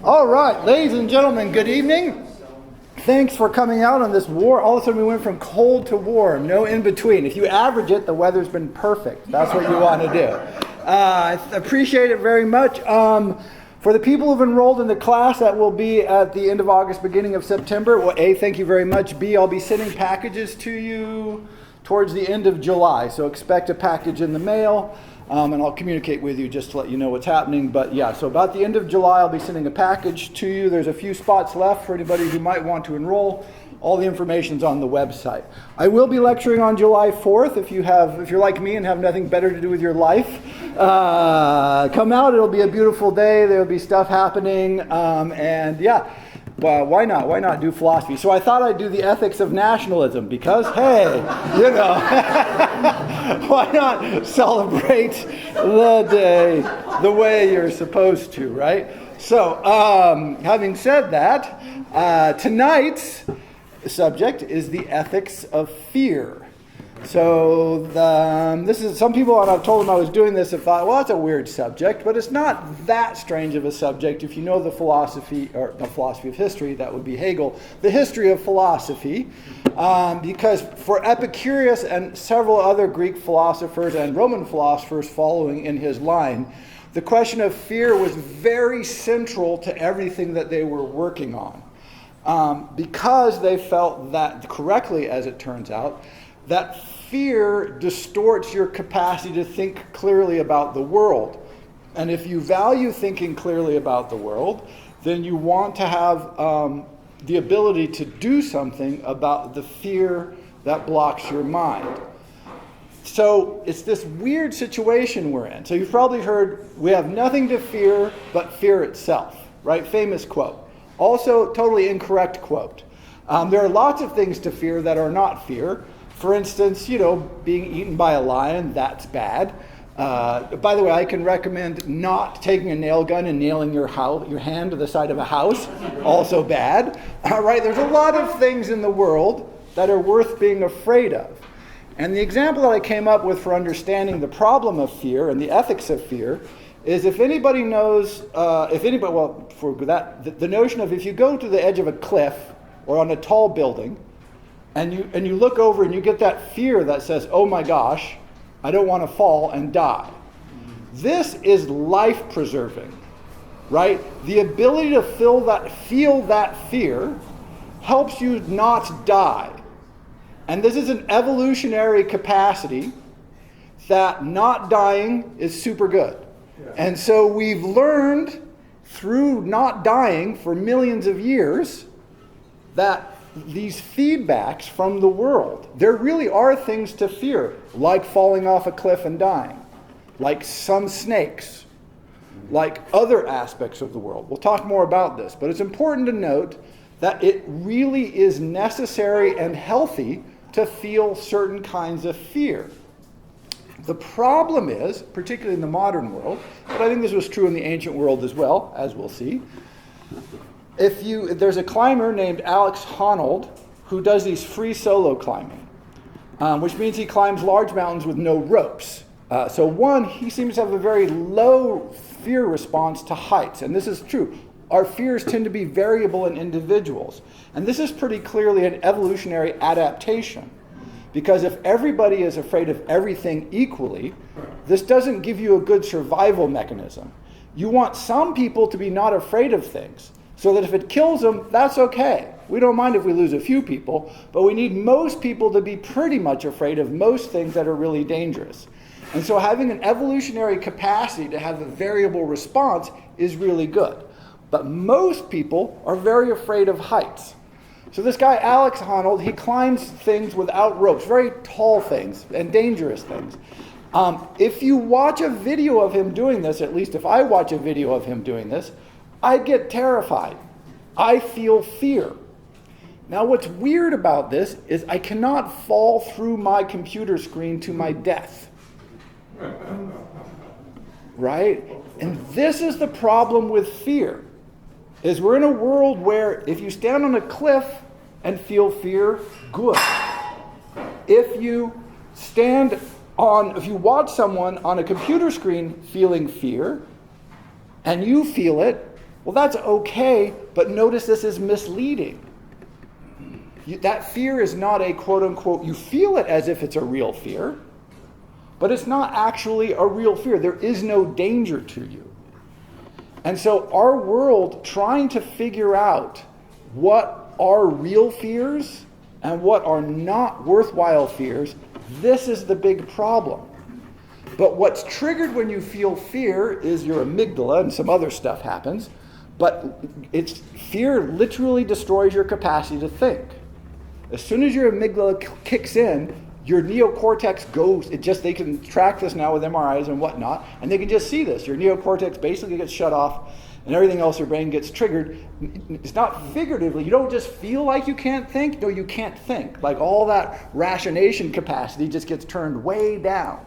All right, ladies and gentlemen, good evening. Thanks for coming out on this war. All of a sudden we went from cold to warm, no in between. If you average it, the weather's been perfect. That's what you want to do. I appreciate it very much. For the people who've enrolled in the class that will be at the end of August, beginning of September, well, A, thank you very much. B, I'll be sending packages to you towards the end of July. So expect a package in the mail. And I'll communicate with you just to let you know what's happening. But yeah, so about the end of July, I'll be sending a package to you. There's a few spots left for anybody who might want to enroll. All the information's on the website. I will be lecturing on July 4th. If you're like me and have nothing better to do with your life, come out. It'll be a beautiful day. There'll be stuff happening. And yeah. Well, why not? Why not do philosophy? So I thought I'd do the ethics of nationalism because, hey, why not celebrate the day the way you're supposed to, right? So, having said that, tonight's subject is the ethics of fear. So this is some people, and I've told them I was doing this, and thought, well, that's a weird subject, but it's not that strange of a subject if you know the philosophy, or the philosophy of history, that would be Hegel, the history of philosophy, because for Epicurus and several other Greek philosophers and Roman philosophers following in his line, the question of fear was very central to everything that they were working on, because they felt that, correctly as it turns out, that fear distorts your capacity to think clearly about the world. And if you value thinking clearly about the world, then you want to have the ability to do something about the fear that blocks your mind. So it's this weird situation we're in. So you've probably heard, we have nothing to fear but fear itself, right? Famous quote. Also, totally incorrect quote. There are lots of things to fear that are not fear. For instance, being eaten by a lion, that's bad. By the way, I can recommend not taking a nail gun and nailing your hand to the side of a house, also bad. All right, there's a lot of things in the world that are worth being afraid of. And the example that I came up with for understanding the problem of fear and the ethics of fear is if anybody knows, the notion of if you go to the edge of a cliff or on a tall building, and you look over and you get that fear that says, oh my gosh, I don't want to fall and die. This is life-preserving, right? The ability to feel that fear helps you not die. And this is an evolutionary capacity that not dying is super good. Yeah. And so we've learned through not dying for millions of years that these feedbacks from the world, there really are things to fear, like falling off a cliff and dying, like some snakes, like other aspects of the world. We'll talk more about this, but it's important to note that it really is necessary and healthy to feel certain kinds of fear. The problem is, particularly in the modern world, but I think this was true in the ancient world as well, as we'll see, there's a climber named Alex Honnold who does these free solo climbing, which means he climbs large mountains with no ropes. So he seems to have a very low fear response to heights, and this is true. Our fears tend to be variable in individuals, and this is pretty clearly an evolutionary adaptation, because if everybody is afraid of everything equally, this doesn't give you a good survival mechanism. You want some people to be not afraid of things, so that if it kills them, that's okay. We don't mind if we lose a few people, but we need most people to be pretty much afraid of most things that are really dangerous. And so having an evolutionary capacity to have a variable response is really good. But most people are very afraid of heights. So this guy, Alex Honnold, he climbs things without ropes, very tall things and dangerous things. If you watch a video of him doing this, at least if I watch a video of him doing this, I get terrified. I feel fear. Now what's weird about this is I cannot fall through my computer screen to my death. Right? And this is the problem with fear, is we're in a world where if you stand on a cliff and feel fear, good. If you watch someone on a computer screen feeling fear, and you feel it, Well, that's okay, but notice this is misleading. That fear is not a quote-unquote, you feel it as if it's a real fear, but it's not actually a real fear. There is no danger to you. And so our world trying to figure out what are real fears and what are not worthwhile fears, this is the big problem. But what's triggered when you feel fear is your amygdala, and some other stuff happens, but fear literally destroys your capacity to think. As soon as your amygdala kicks in, your neocortex goes, they can track this now with MRIs and whatnot, and they can just see this. Your neocortex basically gets shut off, and everything else in your brain gets triggered. It's not figuratively. You don't just feel like you can't think. No, you can't think. Like all that rationation capacity just gets turned way down.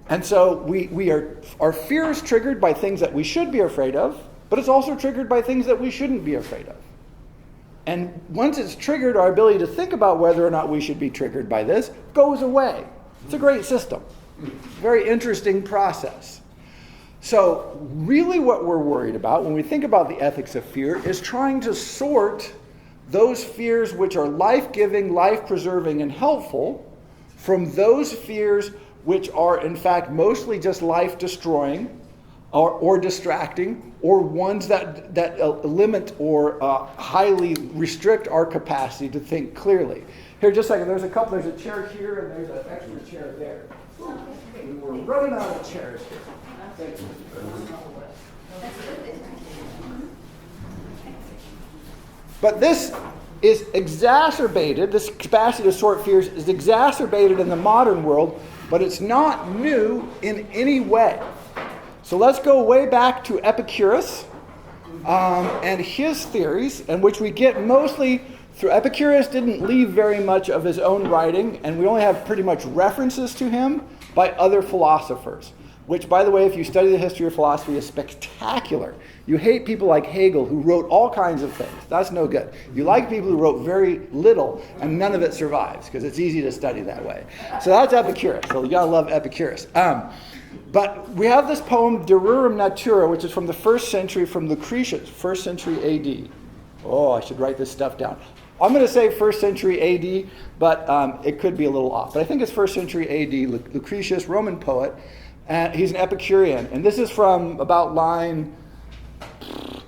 And so our fear is triggered by things that we should be afraid of, but it's also triggered by things that we shouldn't be afraid of. And once it's triggered, our ability to think about whether or not we should be triggered by this goes away. It's a great system. Very interesting process. So really what we're worried about when we think about the ethics of fear is trying to sort those fears which are life-giving, life-preserving, and helpful from those fears which are in fact mostly just life-destroying or distracting, or ones that limit or highly restrict our capacity to think clearly. Here, just a second. There's a chair here, and there's an extra chair there. We're running out of chairs here. Thank you. But this is exacerbated, this capacity to sort fears is exacerbated in the modern world, but it's not new in any way. So let's go way back to Epicurus and his theories, and which we get mostly through. Epicurus didn't leave very much of his own writing, and we only have pretty much references to him by other philosophers, which, by the way, if you study the history of philosophy, is spectacular. You hate people like Hegel, who wrote all kinds of things. That's no good. You like people who wrote very little, and none of it survives, because it's easy to study that way. So that's Epicurus. So you gotta love Epicurus. But we have this poem, De Rerum Natura, which is from the 1st century, from Lucretius, 1st century AD. Oh, I should write this stuff down. I'm going to say 1st century AD, but it could be a little off. But I think it's 1st century AD, Lucretius, Roman poet. And he's an Epicurean. And this is from about line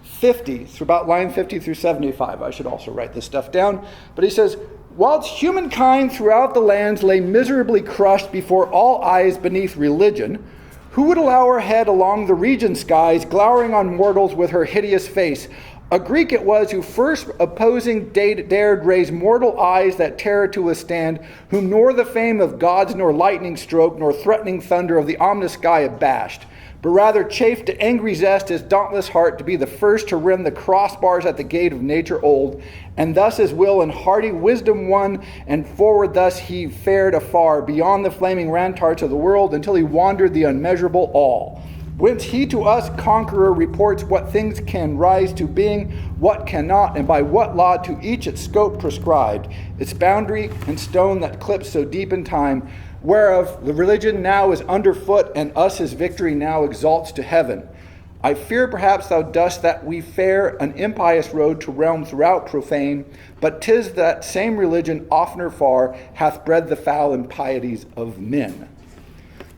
50, through 75. I should also write this stuff down. But he says, whilst humankind throughout the lands lay miserably crushed before all eyes beneath religion, who would allow her head along the region skies, glowering on mortals with her hideous face? A Greek it was who first opposing dared raise mortal eyes that terror to withstand, whom nor the fame of gods nor lightning stroke, nor threatening thunder of the ominous sky abashed, but rather chafed to angry zest his dauntless heart to be the first to rend the crossbars at the gate of nature old, and thus his will and hearty wisdom won, and forward thus he fared afar, beyond the flaming ramparts of the world, until he wandered the unmeasurable all. Whence he to us, conqueror, reports what things can rise to being, what cannot, and by what law to each its scope prescribed, its boundary and stone that clips so deep in time, whereof the religion now is underfoot, and us his victory now exalts to heaven. I fear perhaps thou dost that we fare an impious road to realm throughout profane, but 'tis that same religion oftener far hath bred the foul impieties of men.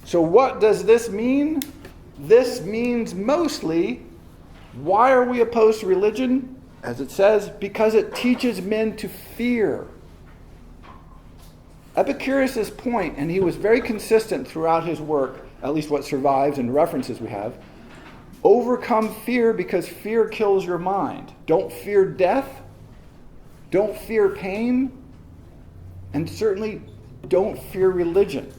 So what does this mean? This means mostly, why are we opposed to religion? As it says, because it teaches men to fear. Epicurus' point, and he was very consistent throughout his work, at least what survives and references we have, overcome fear because fear kills your mind. Don't fear death, don't fear pain, and certainly don't fear religion.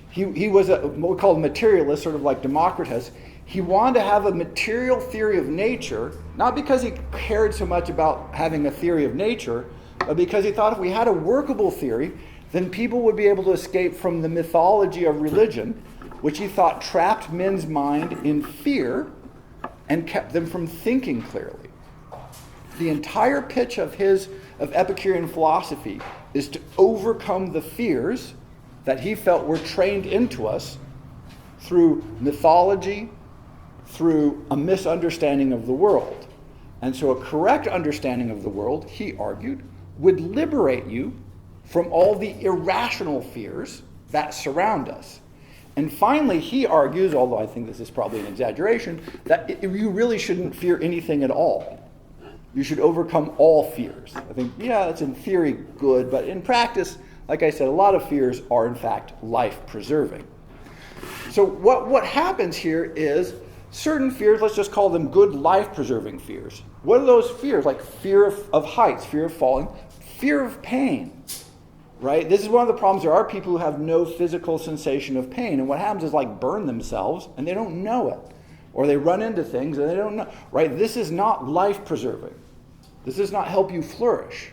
He was what we call a materialist, sort of like Democritus. He wanted to have a material theory of nature, not because he cared so much about having a theory of nature, but because he thought if we had a workable theory, then people would be able to escape from the mythology of religion, which he thought trapped men's mind in fear and kept them from thinking clearly. The entire pitch of Epicurean philosophy is to overcome the fears that he felt were trained into us through mythology through a misunderstanding of the world. And so a correct understanding of the world, he argued, would liberate you from all the irrational fears that surround us. And finally, he argues, although I think this is probably an exaggeration, that you really shouldn't fear anything at all. You should overcome all fears. I think, yeah, that's in theory good, but in practice, like I said, a lot of fears are in fact life-preserving. So what happens here is certain fears, let's just call them good life-preserving fears. What are those fears? Like fear of heights, fear of falling, fear of pain, right? This is one of the problems. There are people who have no physical sensation of pain, and what happens is like burn themselves and they don't know it. Or they run into things and they don't know, right? This is not life-preserving. This does not help you flourish.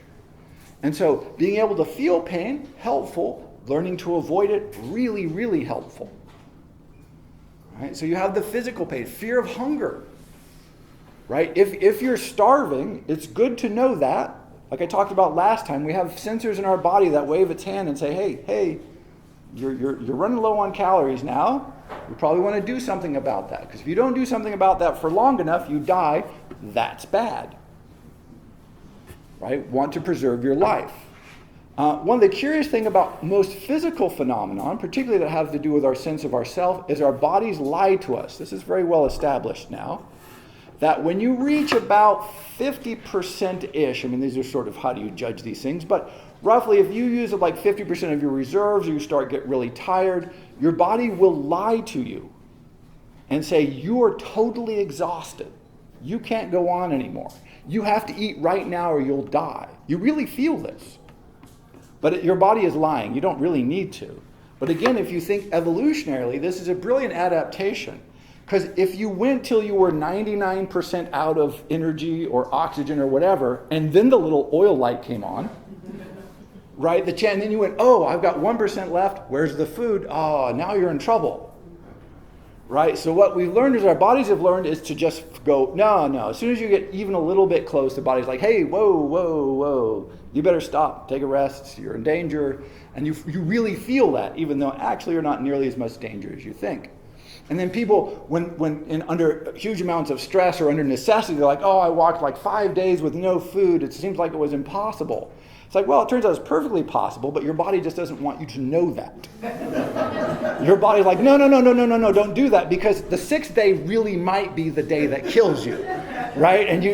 And so being able to feel pain, helpful. Learning to avoid it, really, really helpful. Right? So you have the physical pain, fear of hunger. Right? If you're starving, it's good to know that. Like I talked about last time, we have sensors in our body that wave its hand and say, hey, you're running low on calories now. You probably want to do something about that. Because if you don't do something about that for long enough, you die. That's bad. Right? Want to preserve your life. One of the curious things about most physical phenomenon, particularly that has to do with our sense of ourself, is our bodies lie to us. This is very well established now. That when you reach about 50%-ish, I mean, these are sort of how do you judge these things, but roughly if you use like 50% of your reserves or you start to get really tired, your body will lie to you and say, you are totally exhausted. You can't go on anymore. You have to eat right now or you'll die. You really feel this. But your body is lying. You don't really need to. But again, if you think evolutionarily, this is a brilliant adaptation. Because if you went till you were 99% out of energy or oxygen or whatever, and then the little oil light came on, right? And then you went, oh, I've got 1% left. Where's the food? Oh, now you're in trouble. Right? So what we've learned is our bodies have learned is to just go, no. As soon as you get even a little bit close, the body's like, hey, whoa. You better stop. Take a rest. You're in danger. And you really feel that, even though actually you're not nearly as much danger as you think. And then people, when under huge amounts of stress or under necessity, they're like, oh, I walked like 5 days with no food. It seems like it was impossible. It's like, well, it turns out it's perfectly possible, but your body just doesn't want you to know that. Your body's like, no, don't do that, because the 6th day really might be the day that kills you, right? And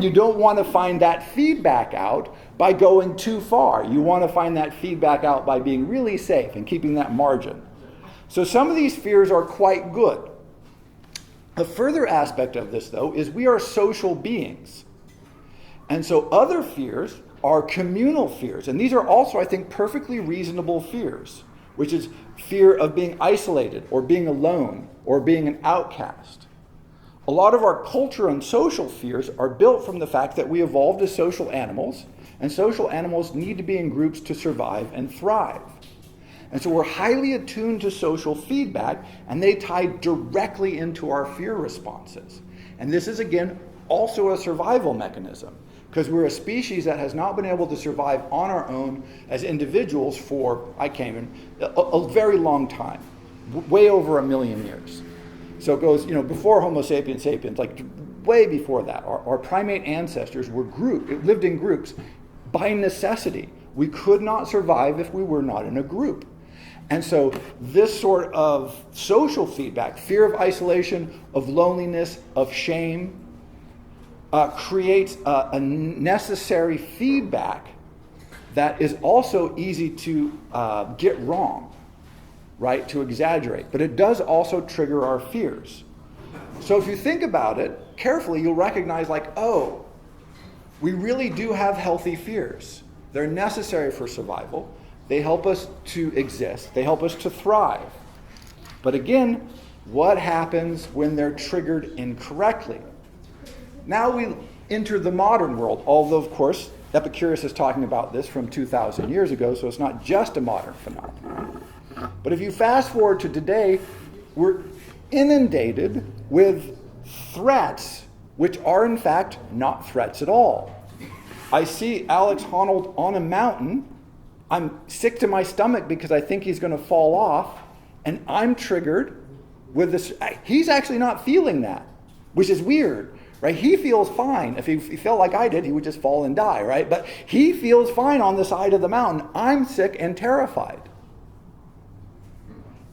you don't want to find that feedback out by going too far. You want to find that feedback out by being really safe and keeping that margin. So some of these fears are quite good. The further aspect of this, though, is we are social beings. And so other fears are communal fears. And these are also, I think, perfectly reasonable fears, which is fear of being isolated or being alone or being an outcast. A lot of our culture and social fears are built from the fact that we evolved as social animals, and social animals need to be in groups to survive and thrive. And so we're highly attuned to social feedback, and they tie directly into our fear responses. And this is, again, also a survival mechanism, because we're a species that has not been able to survive on our own as individuals for, a very long time, way over 1 million years. So it goes, before Homo sapiens sapiens, like way before that, our primate ancestors lived in groups by necessity. We could not survive if we were not in a group. And so this sort of social feedback, fear of isolation, of loneliness, of shame, creates a necessary feedback that is also easy to get wrong, right? To exaggerate. But it does also trigger our fears. So if you think about it carefully, you'll recognize we really do have healthy fears. They're necessary for survival. They help us to exist. They help us to thrive. But again, what happens when they're triggered incorrectly? Now we enter the modern world, although, of course, Epicurus is talking about this from 2,000 years ago, so it's not just a modern phenomenon. But if you fast forward to today, we're inundated with threats, which are, in fact, not threats at all. I see Alex Honnold on a mountain. I'm sick to my stomach because I think he's going to fall off, and I'm triggered with this. He's actually not feeling that, which is weird, right? He feels fine. If he felt like I did, he would just fall and die, right? But he feels fine on the side of the mountain. I'm sick and terrified.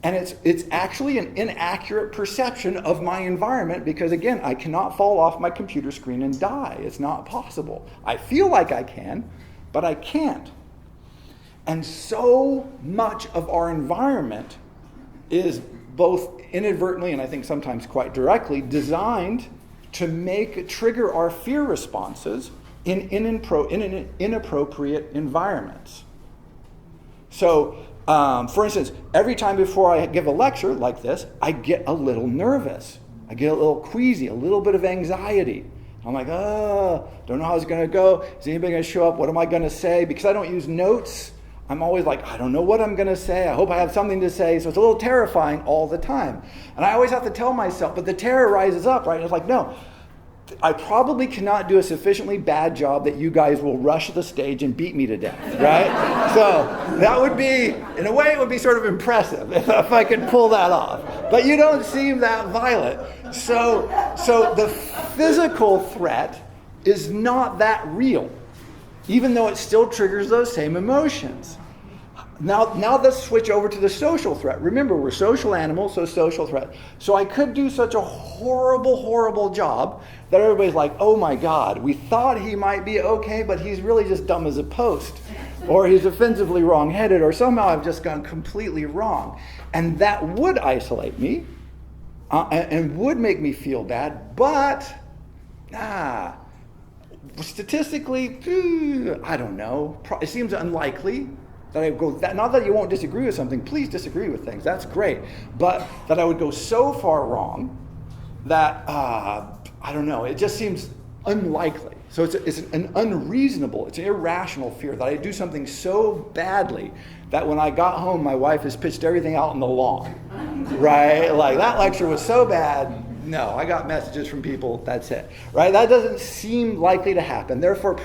And it's actually an inaccurate perception of my environment because, again, I cannot fall off my computer screen and die. It's not possible. I feel like I can, but I can't. And so much of our environment is both inadvertently and I think sometimes quite directly designed to trigger our fear responses in inappropriate environments. So, for instance, every time before I give a lecture like this, I get a little nervous. I get a little queasy, a little bit of anxiety. I'm like, don't know how it's going to go. Is anybody going to show up? What am I going to say? Because I don't use notes, I'm always like, I don't know what I'm going to say. I hope I have something to say. So it's a little terrifying all the time. And I always have to tell myself, but the terror rises up, right? And it's like, no, I probably cannot do a sufficiently bad job that you guys will rush the stage and beat me to death, right? So that would be, in a way, it would be sort of impressive if I could pull that off. But you don't seem that violent. So the physical threat is not that real, even though it still triggers those same emotions. Now let's switch over to the social threat. Remember, we're social animals, so social threat. So I could do such a horrible, horrible job that everybody's like, oh my God, we thought he might be okay, but he's really just dumb as a post. Or he's offensively wrong-headed, or somehow I've just gone completely wrong. And that would isolate me and would make me feel bad, but statistically, I don't know. It seems unlikely that I would go that. Not that you won't disagree with something. Please disagree with things. That's great. But that I would go so far wrong that I don't know. It just seems unlikely. So it's an unreasonable, it's an irrational fear that I do something so badly that when I got home, my wife has pitched everything out on the lawn. Right? Like, that lecture was so bad. No, I got messages from people, that's it. Right? That doesn't seem likely to happen. Therefore,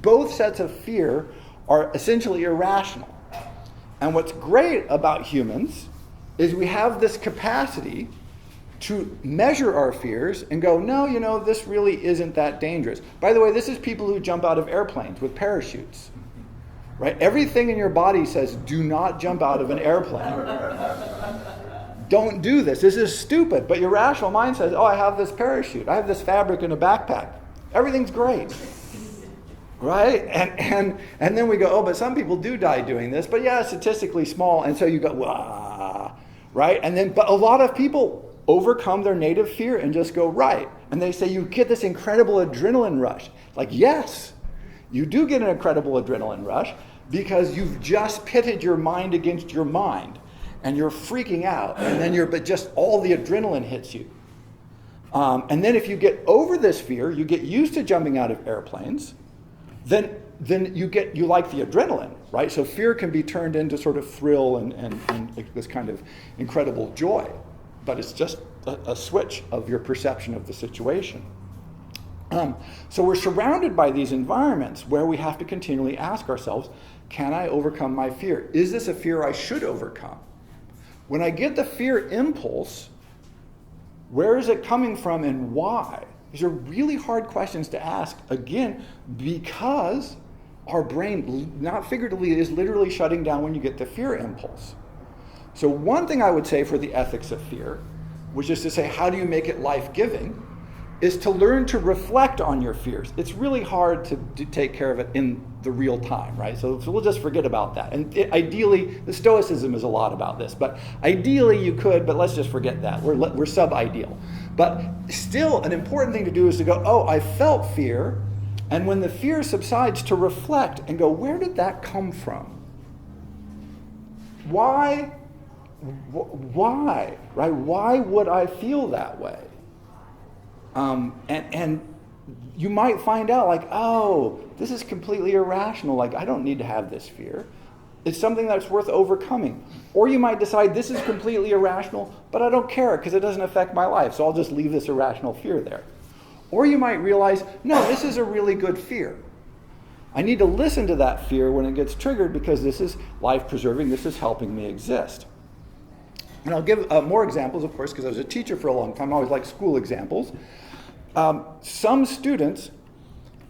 both sets of fear are essentially irrational. And what's great about humans is we have this capacity to measure our fears and go, no, this really isn't that dangerous. By the way, this is people who jump out of airplanes with parachutes. Right? Everything in your body says, do not jump out of an airplane. Don't do this. This is stupid. But your rational mind says, I have this parachute. I have this fabric in a backpack. Everything's great. Right? And then we go, but some people do die doing this. But yeah, statistically small. And so you go, wah. Right? But a lot of people overcome their native fear and just go right. And they say you get this incredible adrenaline rush. Like, yes, you do get an incredible adrenaline rush because you've just pitted your mind against your mind. And you're freaking out, and then but just all the adrenaline hits you. And then if you get over this fear, you get used to jumping out of airplanes, then you like the adrenaline, right? So fear can be turned into sort of thrill and this kind of incredible joy. But it's just a switch of your perception of the situation. So we're surrounded by these environments where we have to continually ask ourselves, can I overcome my fear? Is this a fear I should overcome? When I get the fear impulse, where is it coming from and why? These are really hard questions to ask, again, because our brain, not figuratively, is literally shutting down when you get the fear impulse. So one thing I would say for the ethics of fear, which is to say, how do you make it life-giving, is to learn to reflect on your fears. It's really hard to take care of it in the real time, right? So we'll just forget about that. And ideally, the Stoicism is a lot about this, but ideally you could, but let's just forget that. We're sub-ideal. But still, an important thing to do is to go, I felt fear, and when the fear subsides, to reflect and go, where did that come from? Why, right? Why would I feel that way? And you might find out this is completely irrational. I don't need to have this fear. It's something that's worth overcoming. Or you might decide this is completely irrational, but I don't care because it doesn't affect my life. So I'll just leave this irrational fear there. Or you might realize, no, this is a really good fear. I need to listen to that fear when it gets triggered because this is life-preserving. This is helping me exist. And I'll give more examples, of course, because I was a teacher for a long time. I always like school examples. Some students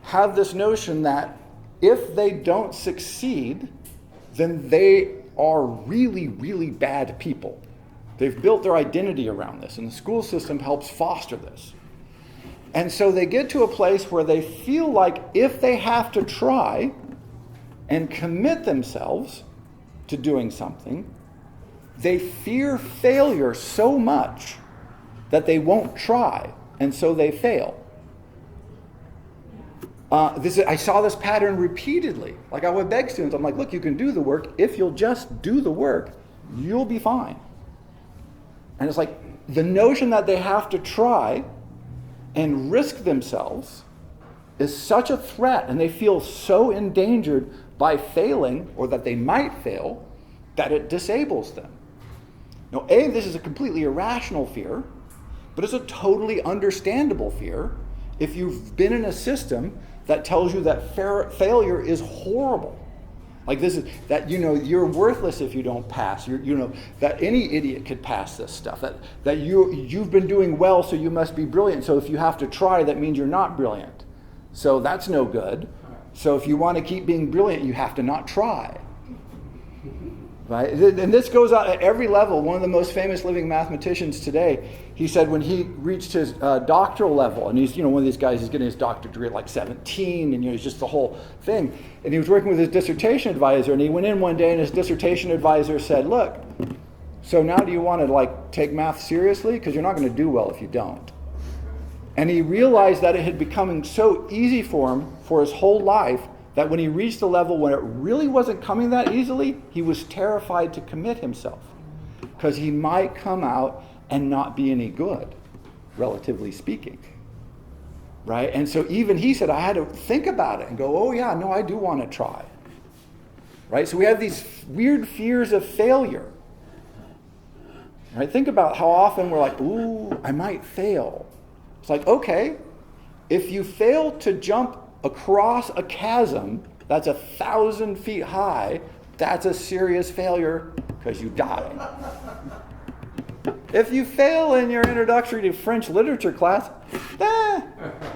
have this notion that if they don't succeed, then they are really, really bad people. They've built their identity around this, and the school system helps foster this. And so they get to a place where they feel like if they have to try and commit themselves to doing something, they fear failure so much that they won't try, and so they fail. I saw this pattern repeatedly. Like I would beg students, I'm like, look, you can do the work. If you'll just do the work, you'll be fine. And it's like the notion that they have to try and risk themselves is such a threat, and they feel so endangered by failing, or that they might fail, that it disables them. Now, this is a completely irrational fear, but it's a totally understandable fear if you've been in a system that tells you that failure is horrible. Like this is that you're worthless if you don't pass. That any idiot could pass this stuff. That you've been doing well, so you must be brilliant. So if you have to try, that means you're not brilliant. So that's no good. So if you want to keep being brilliant, you have to not try. Right? And this goes out at every level. One of the most famous living mathematicians today, he said when he reached his doctoral level, and he's one of these guys, he's getting his doctorate degree at like 17, and he's just the whole thing. And he was working with his dissertation advisor, and he went in one day, and his dissertation advisor said, "Look, so now do you want to take math seriously? Because you're not going to do well if you don't." And he realized that it had become so easy for him for his whole life that when he reached the level when it really wasn't coming that easily, he was terrified to commit himself because he might come out and not be any good, relatively speaking. Right? And so even he said, I had to think about it and go, oh yeah, no, I do want to try. Right? So we have these weird fears of failure. Right? Think about how often we're like, ooh, I might fail. It's like, okay, if you fail to jump across a chasm that's 1,000 feet high, that's a serious failure because you die. If you fail in your introductory to French literature class,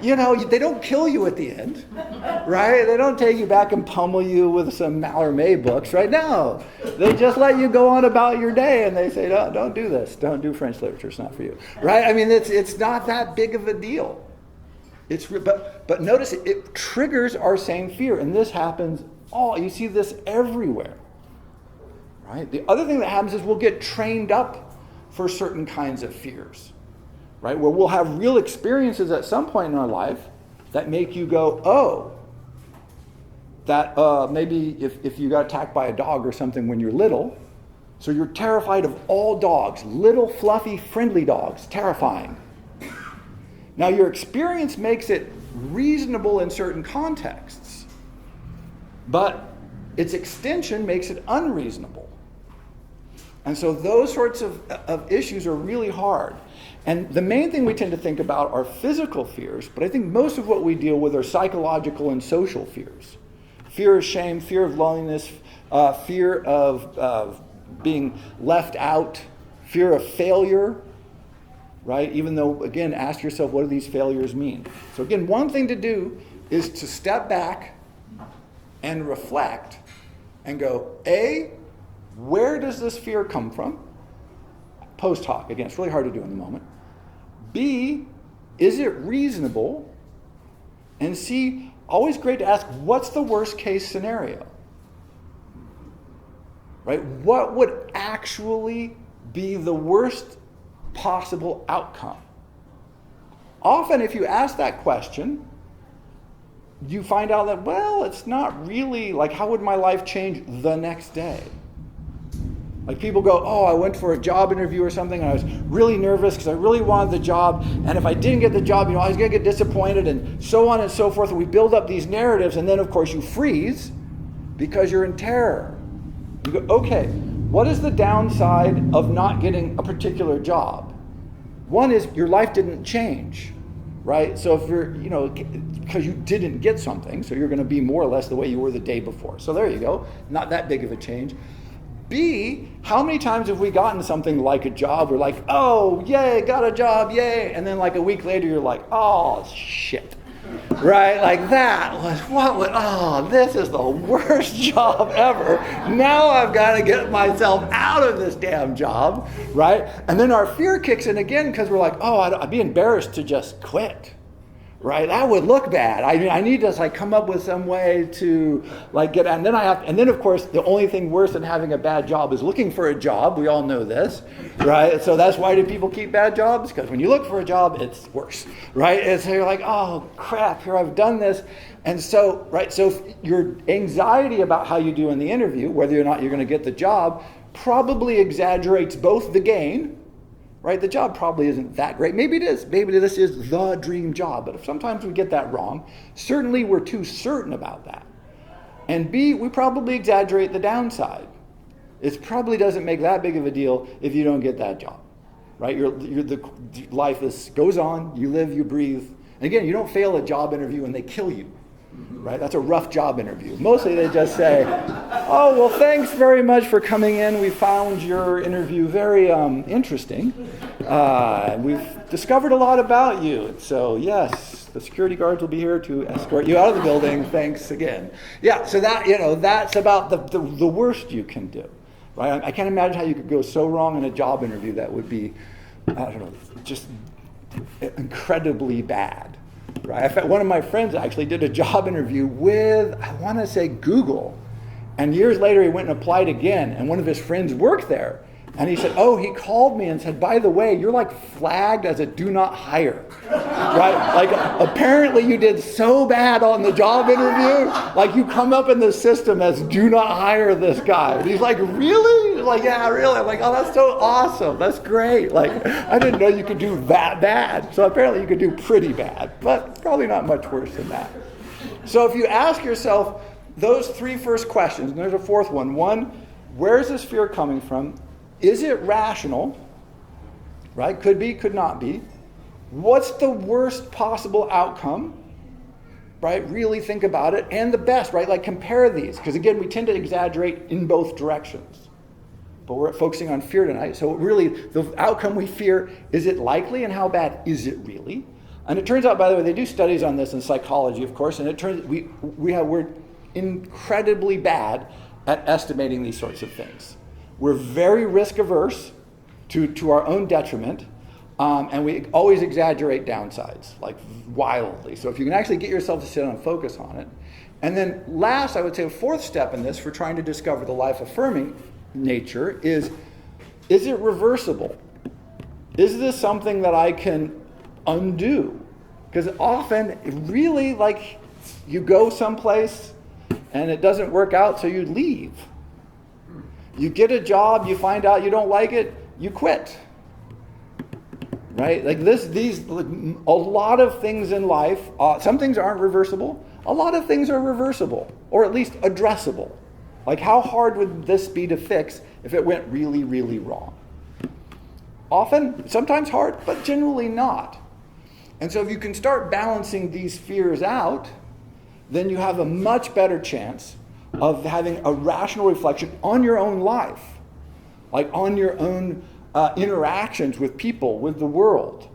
they don't kill you at the end, right? They don't take you back and pummel you with some Mallarmé books, right? No, they just let you go on about your day, and they say, no, don't do this. Don't do French literature. It's not for you, right? I mean, it's not that big of a deal. But notice it triggers our same fear, and this happens you see this everywhere, right? The other thing that happens is we'll get trained up for certain kinds of fears, right? Where we'll have real experiences at some point in our life that make you go, that maybe if you got attacked by a dog or something when you're little, so you're terrified of all dogs, little fluffy friendly dogs, terrifying. Now, your experience makes it reasonable in certain contexts, but its extension makes it unreasonable. And so those sorts of issues are really hard. And the main thing we tend to think about are physical fears, but I think most of what we deal with are psychological and social fears. Fear of shame, fear of loneliness, fear of being left out, fear of failure. Right? Even though, again, ask yourself, what do these failures mean? So again, one thing to do is to step back and reflect and go, where does this fear come from? Post hoc. Again, it's really hard to do in the moment. B, is it reasonable? And C, always great to ask, what's the worst case scenario? Right? What would actually be the worst possible outcome? Often if you ask that question, you find out that, it's not really how would my life change the next day? Like people go, I went for a job interview or something and I was really nervous because I really wanted the job, and if I didn't get the job, I was going to get disappointed, and so on and so forth, and we build up these narratives, and then of course you freeze because you're in terror. You go, okay, what is the downside of not getting a particular job? One is your life didn't change, right? So if you're, because you didn't get something, so you're going to be more or less the way you were the day before. So there you go. Not that big of a change. B, how many times have we gotten something like a job? We're like, oh, yay, got a job, yay. And then like a week later, you're like, oh, shit. Right? Like that was, this is the worst job ever. Now I've got to get myself out of this damn job. Right? And then our fear kicks in again because we're like, oh, I'd be embarrassed to just quit. Right? That would look bad. I need to like come up with some way to like get, and then of course the only thing worse than having a bad job is looking for a job. We all know this, right? So that's why do people keep bad jobs? Because when you look for a job, it's worse, right? And so you're like, oh crap, here I've done this. And so, right, so your anxiety about how you do in the interview, whether or not you're going to get the job, probably exaggerates both the gain. Right, the job probably isn't that great. Maybe it is. Maybe this is the dream job. But if sometimes we get that wrong, certainly we're too certain about that. And B, we probably exaggerate the downside. It probably doesn't make that big of a deal if you don't get that job. Right? Life goes on. You live. You breathe. And again, you don't fail a job interview and they kill you. Right? That's a rough job interview. Mostly they just say, oh, well, thanks very much for coming in. We found your interview very interesting. We've discovered a lot about you. So, yes, the security guards will be here to escort you out of the building. Thanks again. Yeah, so that's about the worst you can do. Right? I can't imagine how you could go so wrong in a job interview that would be, just incredibly bad. Right. In fact, one of my friends actually did a job interview with, I want to say, Google. And years later, he went and applied again. And one of his friends worked there. And he said, he called me and said, by the way, you're like flagged as a do not hire. Right? Like apparently you did so bad on the job interview. Like you come up in the system as do not hire this guy. And he's like, really? He's like, yeah, really. I'm like, oh, that's so awesome. That's great. Like I didn't know you could do that bad. So apparently you could do pretty bad, but probably not much worse than that. So if you ask yourself those three first questions, and there's a fourth one. One, where is this fear coming from? Is it rational? Right? Could be, could not be. What's the worst possible outcome? Right? Really think about it. And the best, right? Like compare these. Because again, we tend to exaggerate in both directions. But we're focusing on fear tonight. So really, the outcome we fear, is it likely and how bad is it really? And it turns out, by the way, they do studies on this in psychology, of course, and it turns we're incredibly bad at estimating these sorts of things. We're very risk averse to our own detriment, and we always exaggerate downsides, like wildly. So if you can actually get yourself to sit and focus on it. And then last, I would say a fourth step in this for trying to discover the life-affirming nature is it reversible? Is this something that I can undo? Because often, really, like, you go someplace and it doesn't work out, so you leave. You get a job, you find out you don't like it, you quit. Right? Like a lot of things in life, some things aren't reversible. A lot of things are reversible, or at least addressable. Like how hard would this be to fix if it went really, really wrong? Often, sometimes hard, but generally not. And so if you can start balancing these fears out, then you have a much better chance of having a rational reflection on your own life, like on your own interactions with people, with the world.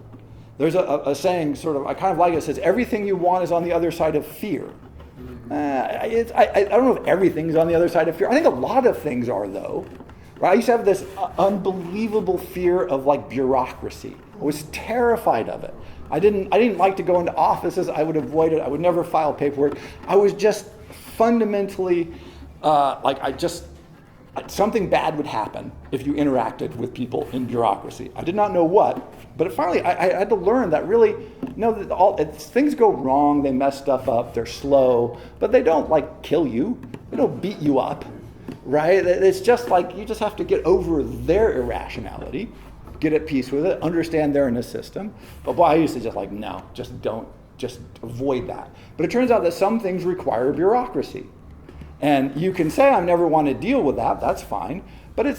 There's a saying, sort of, I kind of like it, says, everything you want is on the other side of fear. I don't know if everything's on the other side of fear. I think a lot of things are, though. Right? I used to have this unbelievable fear of like bureaucracy. I was terrified of it. I didn't like to go into offices. I would avoid it. I would never file paperwork. I was just fundamentally something bad would happen if you interacted with people in bureaucracy. I did not know what, but finally I had to learn that really, things go wrong, they mess stuff up, they're slow, but they don't like kill you, they don't beat you up, right? It's just like you just have to get over their irrationality, get at peace with it, understand they're in a system. But boy, I used to just avoid that. But it turns out that some things require bureaucracy. And you can say, I never want to deal with that, that's fine. But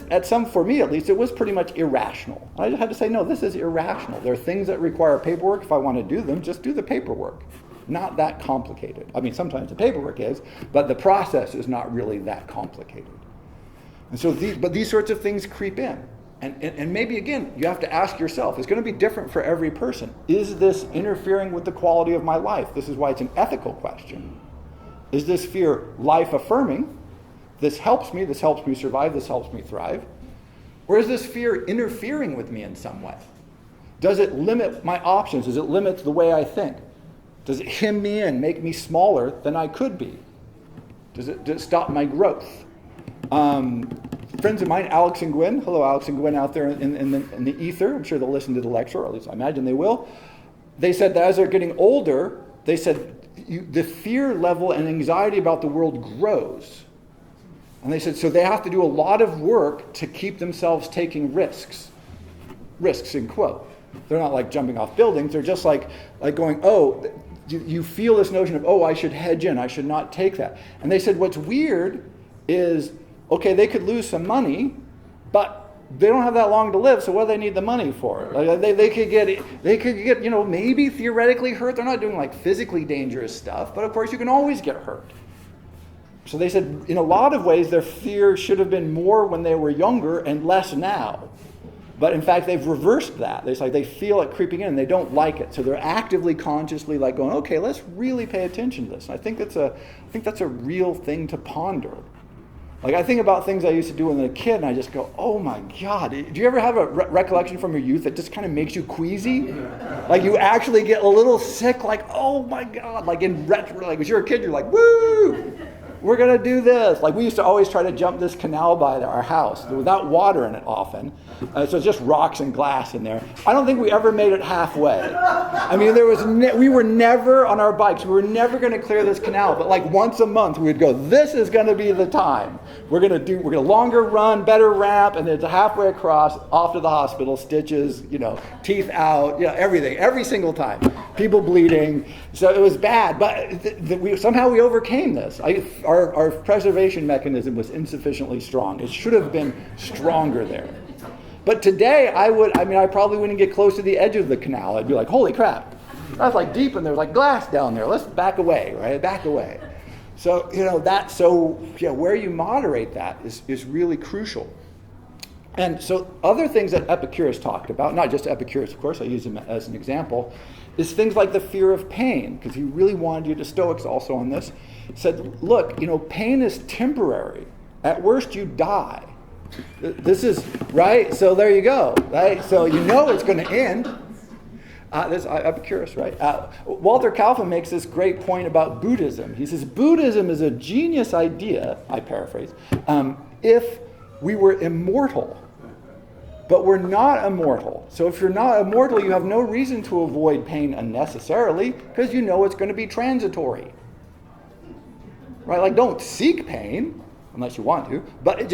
for me at least, it was pretty much irrational. I had to say, no, this is irrational. There are things that require paperwork. If I want to do them, just do the paperwork. Not that complicated. I mean, sometimes the paperwork is, but the process is not really that complicated. And so, but these sorts of things creep in. And maybe, again, you have to ask yourself, it's going to be different for every person. Is this interfering with the quality of my life? This is why it's an ethical question. Is this fear life-affirming? This helps me survive, this helps me thrive. Or is this fear interfering with me in some way? Does it limit my options? Does it limit the way I think? Does it hem me in, make me smaller than I could be? Does it stop my growth? Friends of mine, Alex and Gwen, hello Alex and Gwen out there in the ether, I'm sure they'll listen to the lecture, or at least I imagine they will. They said that as they're getting older, they said the fear level and anxiety about the world grows. And they said, so they have to do a lot of work to keep themselves taking risks. Risks in quote. They're not like jumping off buildings, they're just like going, oh, you feel this notion of, oh, I should hedge in, I should not take that. And they said what's weird is, okay, they could lose some money, but they don't have that long to live, so what do they need the money for? Like they could get, maybe theoretically hurt. They're not doing like physically dangerous stuff, but of course you can always get hurt. So they said in a lot of ways their fear should have been more when they were younger and less now. But in fact, they've reversed that. It's like they feel it creeping in and they don't like it. So they're actively, consciously like going, okay, let's really pay attention to this. And I think that's a real thing to ponder. Like I think about things I used to do when I was a kid and I just go, oh my God. Do you ever have a recollection from your youth that just kind of makes you queasy? Like you actually get a little sick, like, oh my God. Like in retro, like when you're a kid, you're like, woo! We're going to do this. Like we used to always try to jump this canal by our house without water in it often. So it's just rocks and glass in there. I don't think we ever made it halfway. I mean, we were never on our bikes. We were never going to clear this canal. But like once a month we would go, this is going to be the time. We're going to longer run, better ramp, and it's halfway across, off to the hospital, stitches, teeth out, everything, every single time. People bleeding. So it was bad. But somehow we overcame this. Our preservation mechanism was insufficiently strong. It should have been stronger there. But today, I probably wouldn't get close to the edge of the canal. I'd be like, holy crap, that's like deep and there's like glass down there. Let's back away, right? Back away. So, where you moderate that is really crucial. And so other things that Epicurus talked about, not just Epicurus, of course, I use him as an example, is things like the fear of pain, because he really wanted you to, Stoics also on this, said, look, pain is temporary. At worst, you die. This is, right? So there you go, right? So it's going to end. This Epicurus, right? Walter Kaufmann makes this great point about Buddhism. He says, Buddhism is a genius idea, I paraphrase, if we were immortal. But we're not immortal. So if you're not immortal, you have no reason to avoid pain unnecessarily because it's going to be transitory. Right? Like don't seek pain unless you want to, but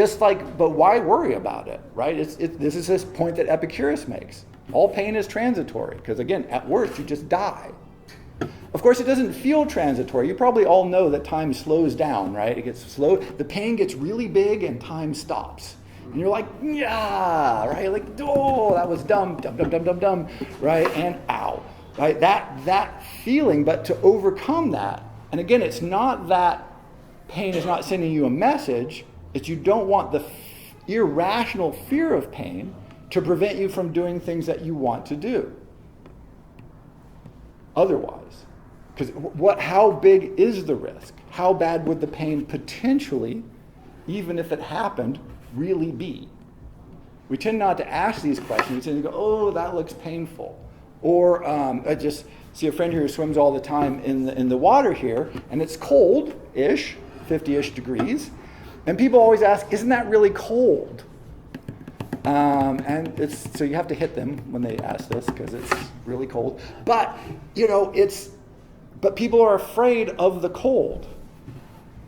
but why worry about it? Right? This is this point that Epicurus makes. All pain is transitory because again, at worst you just die. Of course, it doesn't feel transitory. You probably all know that time slows down, right? It gets slow. The pain gets really big and time stops. And you're like, yeah, right? Like, oh, that was dumb, right? And ow, right? That feeling, but to overcome that, and again, it's not that pain is not sending you a message, it's you don't want the irrational fear of pain to prevent you from doing things that you want to do. Otherwise, because how big is the risk? How bad would the pain potentially, even if it happened, really be? We tend not to ask these questions. We tend to go, oh, that looks painful. Or I just see a friend here who swims all the time in the water here, and it's cold-ish, 50-ish degrees. And people always ask, isn't that really cold? And so you have to hit them when they ask this because it's really cold. But, but people are afraid of the cold.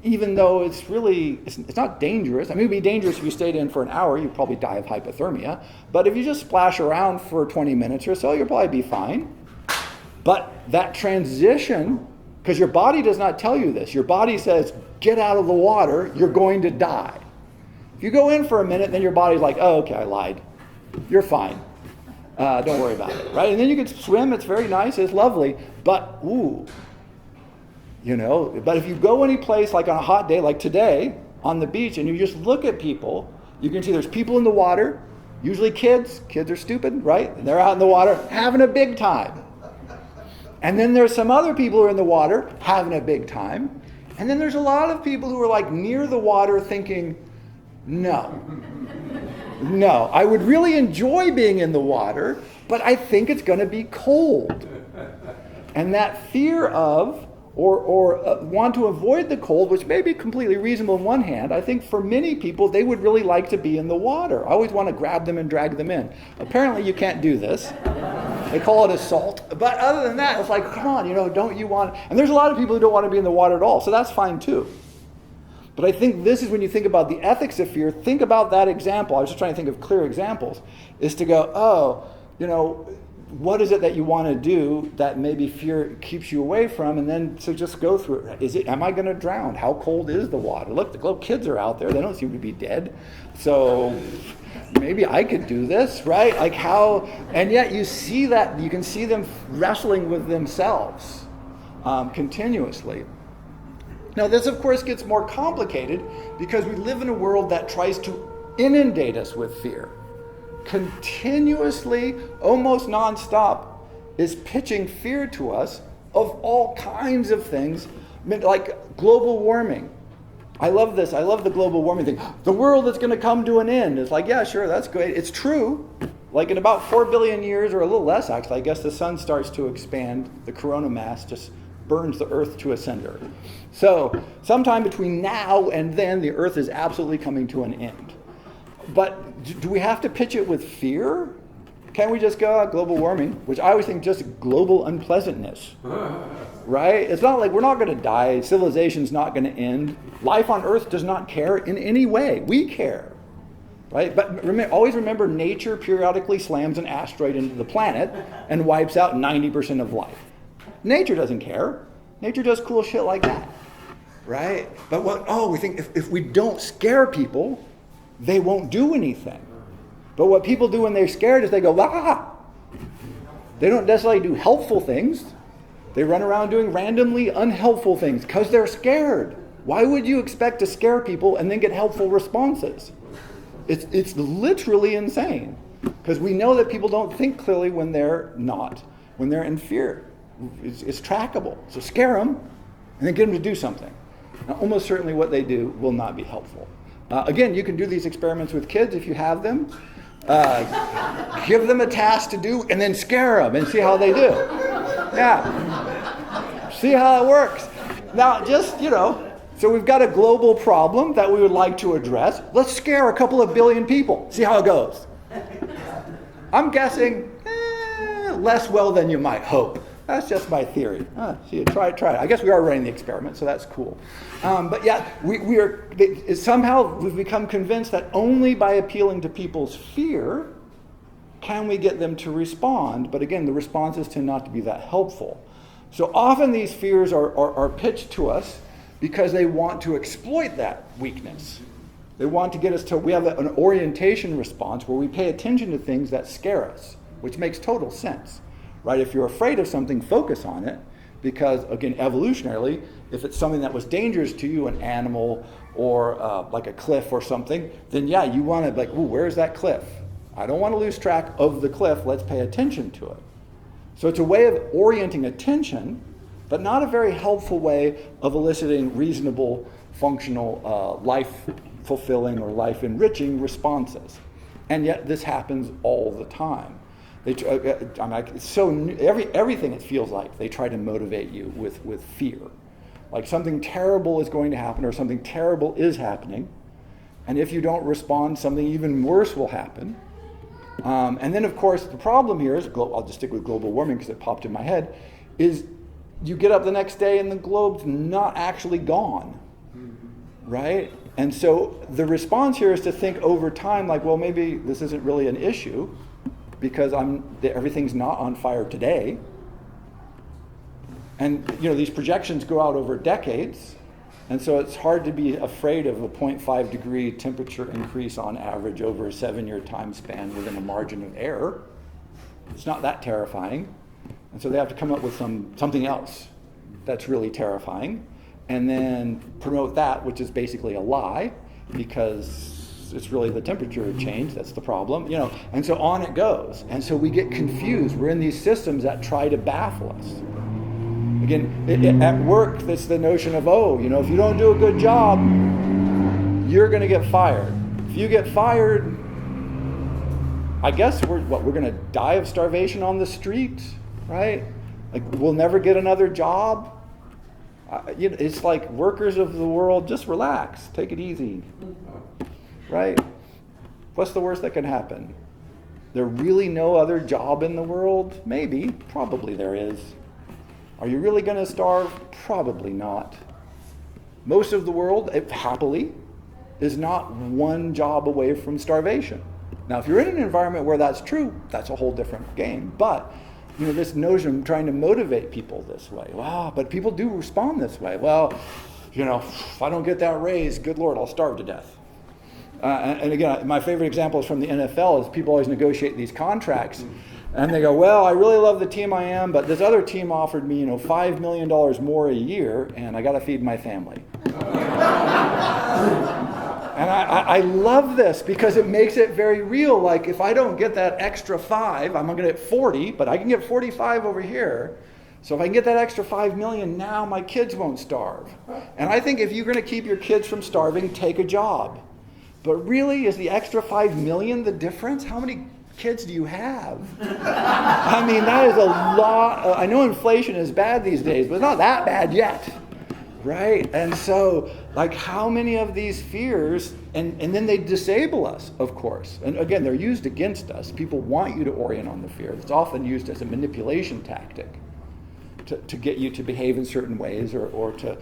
Even though it's not dangerous. I mean, it would be dangerous if you stayed in for an hour. You'd probably die of hypothermia. But if you just splash around for 20 minutes or so, you'll probably be fine. But that transition, because your body does not tell you this. Your body says, get out of the water, you're going to die. If you go in for a minute, then your body's like, oh, okay, I lied. You're fine. Don't worry about it, right? And then you can swim. It's very nice. It's lovely. But, but if you go any place like on a hot day like today on the beach and you just look at people You can see there's people in the water, usually kids. Kids are stupid, right? And they're out in the water having a big time. And then there's some other people who are in the water having a big time. And then there's a lot of people who are like near the water thinking, no, I would really enjoy being in the water, but I think it's going to be cold. And that fear of, or want to avoid the cold, which may be completely reasonable on one hand, I think for many people, they would really like to be in the water. I always want to grab them and drag them in. Apparently you can't do this. They call it assault. But other than that, it's like, come on, don't you want... And there's a lot of people who don't want to be in the water at all, so that's fine too. But I think this is when you think about the ethics of fear, think about that example. I was just trying to think of clear examples, is to go, what is it that you want to do that maybe fear keeps you away from? And then to just go through it. Am I going to drown? How cold is the water? Look, the little kids are out there. They don't seem to be dead. So maybe I could do this, right? Like how, and yet you see that, you can see them wrestling with themselves continuously. Now this of course gets more complicated because we live in a world that tries to inundate us with fear. Continuously, almost nonstop, is pitching fear to us of all kinds of things, like global warming. I love this. I love the global warming thing. The world is going to come to an end. It's like, yeah, sure, that's great. It's true. Like in about 4 billion years, or a little less actually, I guess the sun starts to expand. The corona mass just burns the earth to a cinder. So sometime between now and then, the earth is absolutely coming to an end. But do we have to pitch it with fear? Can't we just go global warming, which I always think just global unpleasantness, right? It's not like we're not going to die. Civilization's not going to end. Life on Earth does not care in any way. We care, right? But always remember, nature periodically slams an asteroid into the planet and wipes out 90% of life. Nature doesn't care. Nature does cool shit like that, right? But we think if we don't scare people, they won't do anything. But what people do when they're scared is they go, ah! They don't necessarily do helpful things. They run around doing randomly unhelpful things because they're scared. Why would you expect to scare people and then get helpful responses? It's literally insane. Because we know that people don't think clearly when they're in fear. It's trackable. So scare them and then get them to do something. Now, almost certainly what they do will not be helpful. Again, you can do these experiments with kids if you have them. Give them a task to do and then scare them and see how they do. Yeah. See how it works. Now, just, so we've got a global problem that we would like to address. Let's scare a couple of billion people. See how it goes. I'm guessing less well than you might hope. That's just my theory. Try it. I guess we are running the experiment, so that's cool. But yeah, somehow we've become convinced that only by appealing to people's fear can we get them to respond. But again, the responses tend not to be that helpful. So often these fears are pitched to us because they want to exploit that weakness. They want to get us to, we have an orientation response where we pay attention to things that scare us, which makes total sense. Right? If you're afraid of something, focus on it, because again, evolutionarily, if it's something that was dangerous to you, an animal or like a cliff or something, then yeah, you want to be like, ooh, where's that cliff? I don't want to lose track of the cliff. Let's pay attention to it. So it's a way of orienting attention, but not a very helpful way of eliciting reasonable, functional, life-fulfilling or life-enriching responses. And yet this happens all the time. Everything it feels like they try to motivate you with fear. Like something terrible is going to happen or something terrible is happening. And if you don't respond, something even worse will happen. And then, of course, the problem here is, I'll just stick with global warming because it popped in my head, is you get up the next day and the globe's not actually gone, right? And so the response here is to think over time like, well, maybe this isn't really an issue, because everything's not on fire today. And these projections go out over decades, and so it's hard to be afraid of a 0.5 degree temperature increase on average over a 7-year time span within a margin of error. It's not that terrifying. And so they have to come up with something else that's really terrifying, and then promote that, which is basically a lie, because it's really the temperature change that's the problem, and so on it goes. And so we get confused. We're in these systems that try to baffle us. Again, at work, it's the notion of, if you don't do a good job, you're going to get fired. If you get fired, I guess we're going to die of starvation on the street, right? Like, we'll never get another job. It's like, workers of the world, just relax, take it easy, right? What's the worst that can happen? There really no other job in the world? Maybe, probably there is. Are you really going to starve? Probably not. Most of the world, happily, is not one job away from starvation. Now, if you're in an environment where that's true, that's a whole different game. But, this notion of trying to motivate people this way. Wow, but people do respond this way. Well, if I don't get that raise, good Lord, I'll starve to death. And again, my favorite example is from the NFL, is people always negotiate these contracts. And they go, well, I really love the team I am, but this other team offered me, $5 million more a year, and I got to feed my family. And I love this because it makes it very real. Like, if I don't get that extra 5, I'm going to get 40, but I can get 45 over here. So if I can get that extra 5 million, now my kids won't starve. And I think if you're going to keep your kids from starving, take a job. But really, is the extra 5 million the difference? How many kids do you have? I mean, that is a lot. I know inflation is bad these days, but it's not that bad yet. Right? And so, how many of these fears, and then they disable us, of course. And again, they're used against us. People want you to orient on the fear. It's often used as a manipulation tactic to get you to behave in certain ways or to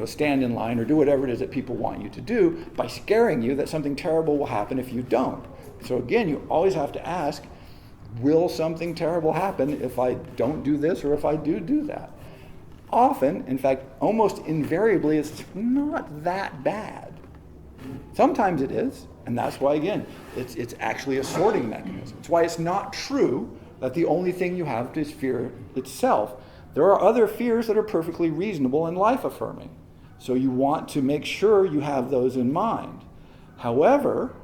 stand in line or do whatever it is that people want you to do by scaring you that something terrible will happen if you don't. So again, you always have to ask, will something terrible happen if I don't do this or if I do that? Often, in fact, almost invariably, it's not that bad. Sometimes it is, and that's why, again, it's actually a sorting mechanism. It's why it's not true that the only thing you have is fear itself. There are other fears that are perfectly reasonable and life-affirming. So you want to make sure you have those in mind. However,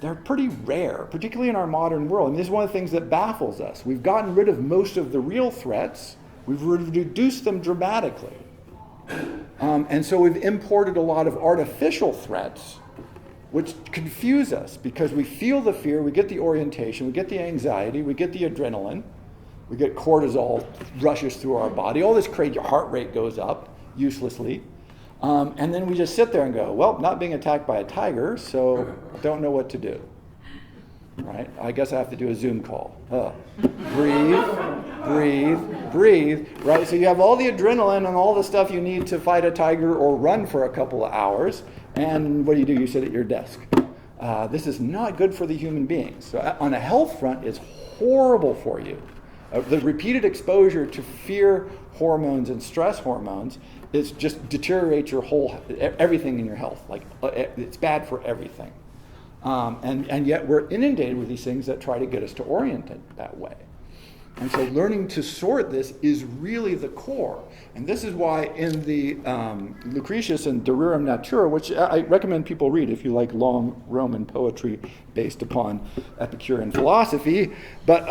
they're pretty rare, particularly in our modern world. And this is one of the things that baffles us. We've gotten rid of most of the real threats. We've reduced them dramatically. And so we've imported a lot of artificial threats, which confuse us because we feel the fear, we get the orientation, we get the anxiety, we get the adrenaline, we get cortisol rushes through our body. All this crazy, your heart rate goes up uselessly. And then we just sit there and go, well, not being attacked by a tiger, so don't know what to do. Right? I guess I have to do a Zoom call. Breathe, right? So you have all the adrenaline and all the stuff you need to fight a tiger or run for a couple of hours. And what do? You sit at your desk. This is not good for the human being. So on a health front, it's horrible for you. The repeated exposure to fear hormones and stress hormones is just deteriorates everything in your health. It's bad for everything. And yet we're inundated with these things that try to get us to orient it that way. And so learning to sort this is really the core. And this is why in the Lucretius and De Rerum Natura, which I recommend people read if you like long Roman poetry based upon Epicurean philosophy, but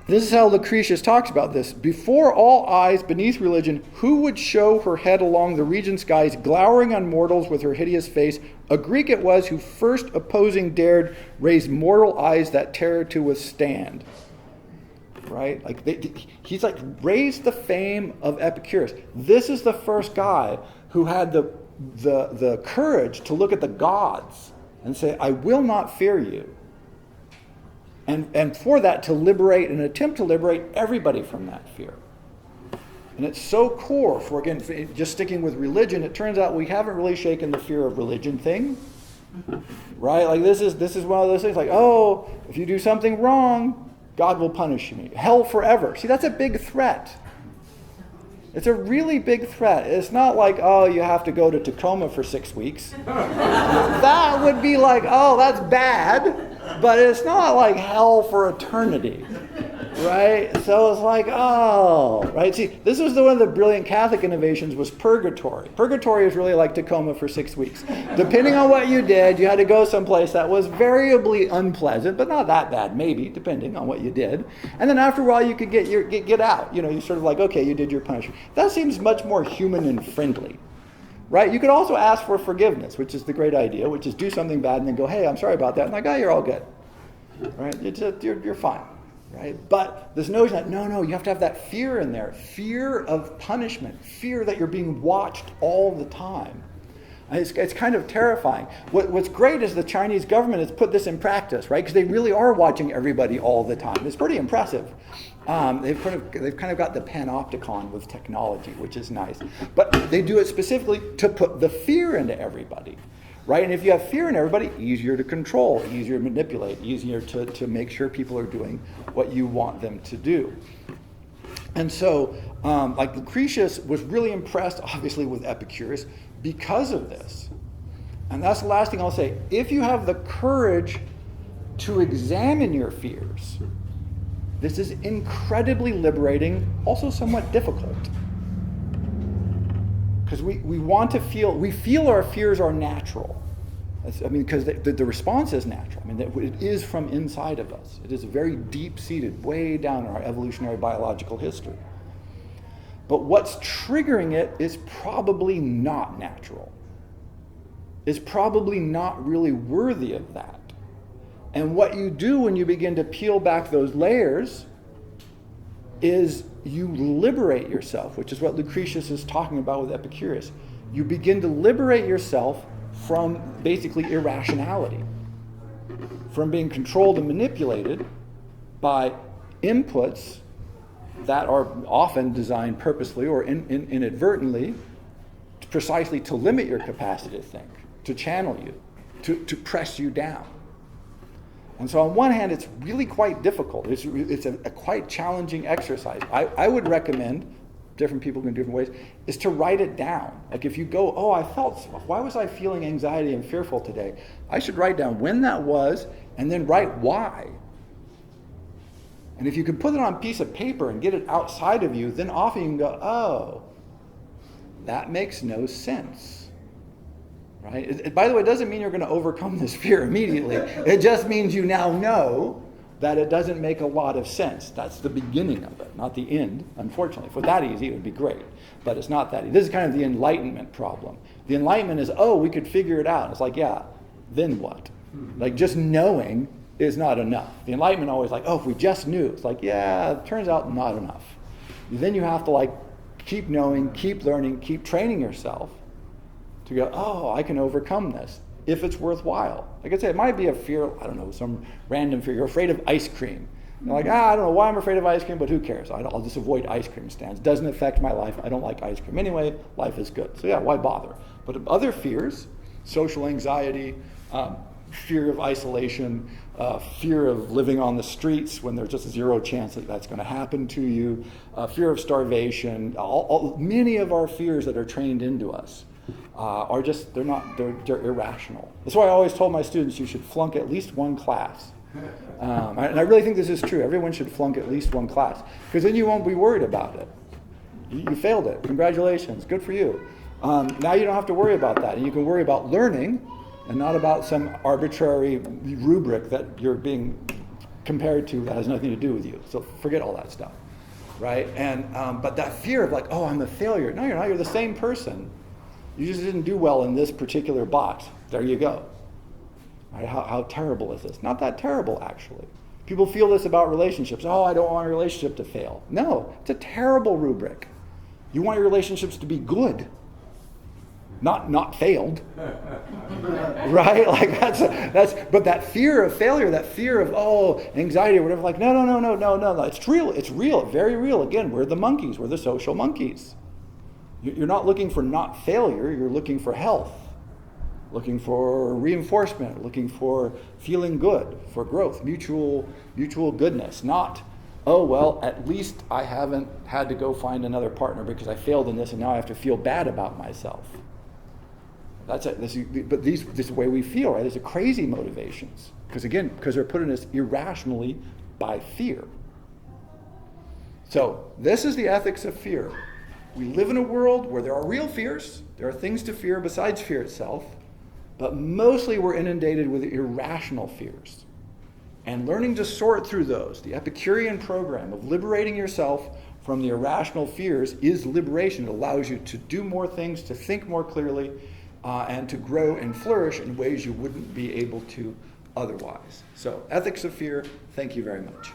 this is how Lucretius talks about this. Before all eyes beneath religion, who would show her head along the region skies, glowering on mortals with her hideous face? A Greek it was who first opposing dared raise mortal eyes that terror to withstand. Right? He's raised the fame of Epicurus. This is the first guy who had the courage to look at the gods and say, I will not fear you. And for that to liberate and attempt to liberate everybody from that fear. And it's so core for, again, just sticking with religion, it turns out we haven't really shaken the fear of religion thing. Right? This is one of those things if you do something wrong, God will punish me. Hell forever. See, that's a big threat. It's a really big threat. It's not you have to go to Tacoma for 6 weeks. That would be that's bad. But it's not like hell for eternity. right? So it's like, oh, right? See, this was one of the brilliant Catholic innovations was purgatory. Purgatory is really like Tacoma for 6 weeks. Depending on what you did, you had to go someplace that was variably unpleasant, but not that bad, maybe, depending on what you did. And then after a while, you could get out. You sort of like, okay, you did your punishment. That seems much more human and friendly. Right? You could also ask for forgiveness, which is the great idea, which is do something bad and then go, hey, I'm sorry about that. And like, oh, you're all good. Right? You're fine. Right? But this notion that, no, you have to have that fear in there. Fear of punishment. Fear that you're being watched all the time. And it's kind of terrifying. What's great is the Chinese government has put this in practice, right? Because they really are watching everybody all the time. It's pretty impressive. They've kind of got the panopticon with technology, which is nice. But they do it specifically to put the fear into everybody. Right? And if you have fear in everybody, easier to control, easier to manipulate, easier to make sure people are doing what you want them to do. And so, like Lucretius was really impressed, obviously, with Epicurus because of this. And that's the last thing I'll say. If you have the courage to examine your fears, this is incredibly liberating, also somewhat difficult. Because we feel our fears are natural. Because the response is natural. It is from inside of us. It is very deep-seated, way down in our evolutionary biological history. But what's triggering it is probably not natural. It's probably not really worthy of that. And what you do when you begin to peel back those layers is you liberate yourself, which is what Lucretius is talking about with Epicurus. You begin to liberate yourself from basically irrationality, from being controlled and manipulated by inputs that are often designed purposely or inadvertently precisely to limit your capacity to think, to channel you, to press you down. And so on one hand, it's really quite difficult. It's a quite challenging exercise. I would recommend, different people can do different ways, is to write it down. Like if you go, why was I feeling anxiety and fearful today? I should write down when that was and then write why. And if you can put it on a piece of paper and get it outside of you, then often you can go, oh, that makes no sense. Right? By the way, it doesn't mean you're going to overcome this fear immediately. It just means you now know that it doesn't make a lot of sense. That's the beginning of it, not the end, unfortunately. If it were that easy, it would be great. But it's not that easy. This is kind of the enlightenment problem. The enlightenment is, we could figure it out. It's like, yeah, then what? Like just knowing is not enough. The enlightenment always like, if we just knew. It's like, yeah, it turns out not enough. Then you have to keep knowing, keep learning, keep training yourself to go, I can overcome this if it's worthwhile. Like I say, it might be a fear, I don't know, some random fear. You're afraid of ice cream. You're like, I don't know why I'm afraid of ice cream, but who cares? I'll just avoid ice cream stands. Doesn't affect my life. I don't like ice cream. Anyway, life is good. So yeah, why bother? But other fears, social anxiety, fear of isolation, fear of living on the streets when there's just zero chance that that's going to happen to you, fear of starvation, many of our fears that are trained into us are just, they're irrational. That's why I always told my students you should flunk at least one class. And I really think this is true. Everyone should flunk at least one class, because then you won't be worried about it. You failed it. Congratulations. Good for you. Now you don't have to worry about that. And you can worry about learning and not about some arbitrary rubric that you're being compared to that has nothing to do with you. So forget all that stuff, right? And but that fear of I'm a failure. No, you're not. You're the same person. You just didn't do well in this particular box. There you go. Right? How terrible is this? Not that terrible, actually. People feel this about relationships. I don't want a relationship to fail. No, it's a terrible rubric. You want your relationships to be good, not failed. Right? But that fear of failure, that fear of anxiety or whatever, no. It's real. It's real, very real. Again, we're the monkeys. We're the social monkeys. You're not looking for not failure, you're looking for health, looking for reinforcement, looking for feeling good, for growth, mutual goodness, not, at least I haven't had to go find another partner because I failed in this and now I have to feel bad about myself. That's it. This is the way we feel, right? These are crazy motivations. Because they're put in us irrationally by fear. So this is the ethics of fear. We live in a world where there are real fears. There are things to fear besides fear itself. But mostly we're inundated with irrational fears. And learning to sort through those, the Epicurean program of liberating yourself from the irrational fears is liberation. It allows you to do more things, to think more clearly, and to grow and flourish in ways you wouldn't be able to otherwise. So, ethics of fear, thank you very much.